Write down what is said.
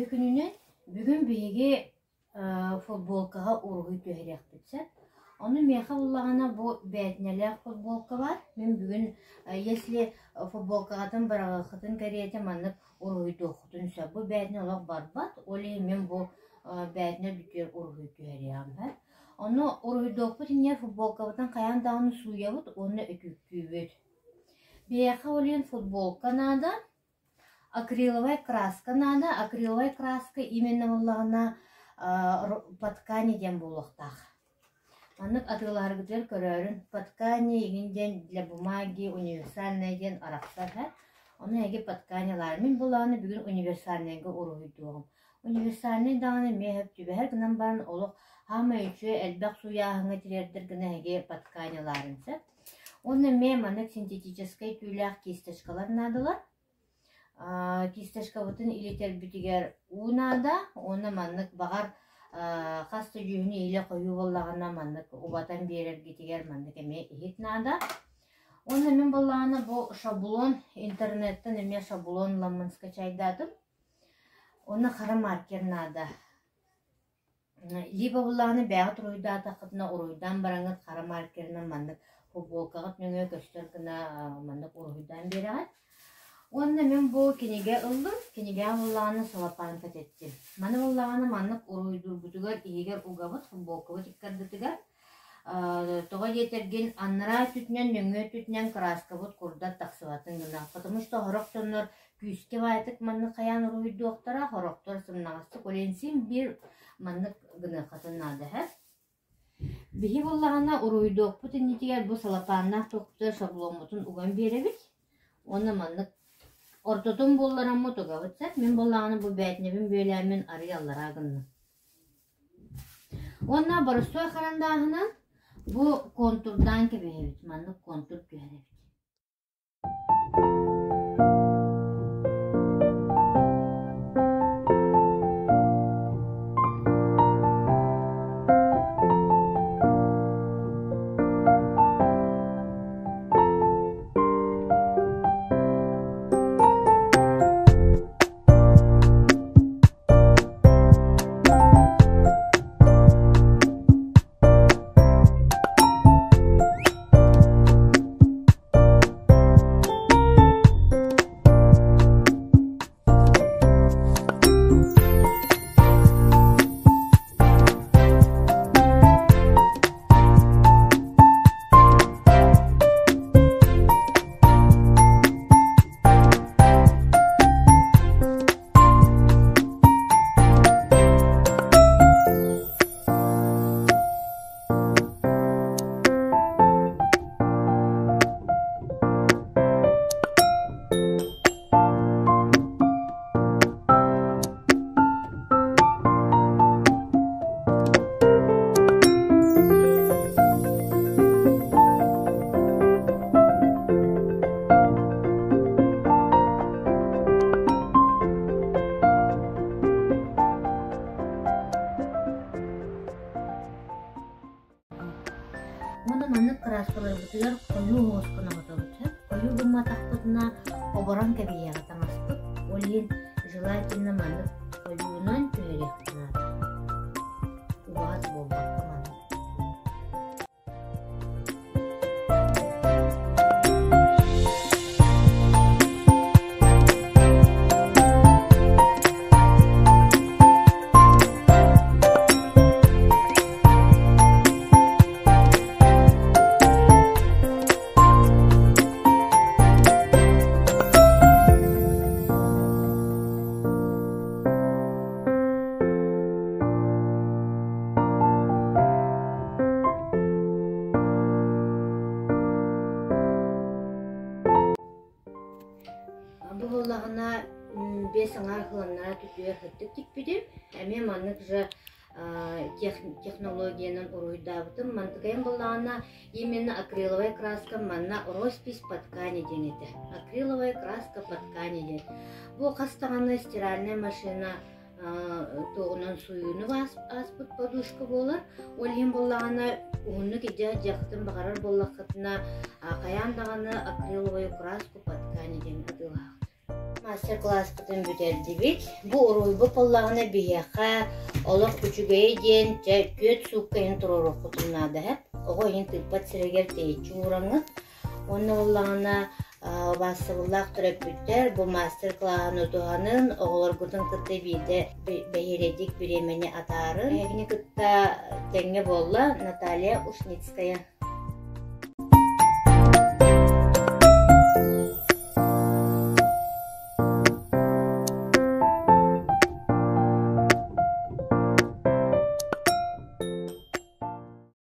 Бүйі күнінен бүгін бейге футболкаға ургый түйерек бітсен. Onu meha bullağına bu bəyətnələr futbolka var. Мен бүгін, если футболкадан барағықытын кәрiyete манып ургыйды оқытынса, bu bəyətnə olaq barbat, олай мен bu bəyətnə бүтер ургыйды әрияғым бар. Onu ургыйды оқытын футболкадан қаян дағыны суя бұд, оны өкүккүй бұд. Бейеқа олайын футболка нада, акриловая краска нада. Акриловая краска именно bullağına patkani болуқтақ. Аннык атыларгытыр көрөрүн паткани егинден для бумаги универсальный ден араксар. Оны эги патканилар. Мен буланы бүгүн универсальныйга уруйдугум. Универсальный даганы мехеп түбәр гынан барын олук хама үчү элбак суяһыңа тирердер гына эги патканиларынса. Оны мен маннык синтетический түләк кисточкалар надылар. Кисточка бутын илетер бүтигер унада, оны маннык багар Қасты жүйіні еле қойу болағына мандық ұбатан берер кетегер мандық әме етнада. Оны мен болағына бұл шаблон, интернеттен әме шаблон ламын скачайдадым. Оны қара маркер нада. Либо болағына бәғыт ройдады қытына уройдан бараңыз қара маркерінің мандық футболкағыт меңе көстіргіні мандық уройдан берағыд. Онда мен бұл кенеге ылдым, кенеге болағаны салапан пәтеттім. Маны болағаны маннық ұруйдыр бұтығар, егер ұғабыт, футболкабыт иккардытығар. Тоға етерген аннара түтінен, нөңе түтінен краскабыт құрдат тақсыватын гына. Потому что хороқтонлар күйіске байтық маннық қаян ұруйды оқтара, хороқтор сымнағысты көленсен бір маннық гына қатынады. Бігі болағына ұруйды оқпыты нетегер бұл салапаннақ тоқты шабломутын ұған беребіт. Оны маннық Ортотun bollara motoga vıtsak, men bollağını bu bəyətnebin böləmin arıyallar ağınlı. Onna barıstoy qarandağına bu konturdan kebehevit, manlık kontur göherevit. Краскалар бутыгар кою оскона готовится. Кою гумма тахпытына оборан кебия гатамаспыт. Олин желательно манып коюнан түйерек надо. Уаз болбакка манып. Buğulağına besin arxılanlara tütüyer hıttık tikpidim. Әме манық жа технологияның ұруйдабытым. Мантықайын buğulağına именно акриловая краска манна роспись под ткани денеті. Акриловая краска под ткани ден. Бұл қастағаны стиральная машина тоғынан суюны аспыт подушка болар. Олген buğulağına уғынны кеде жақтын бағарар болақытына қаяндағаны акриловая краску под ткани ден адылағы. Мастер-класс бүтін бүтерді бит. Бұ ұруйбы поллағына бияқа, олық күчігейі ден, көт суққайын тұрору құтылнады әп. Оғы ең тыппат сірегер тейітші ұраңы. Оны олағына басы бұллақ тұрып бүттер. Бұ мастер-классын ұтуғанын оғылар күтін күтті бейді бәйередік біремені атары. Әгіне күтті тәңе болла Наталья Ушницкая.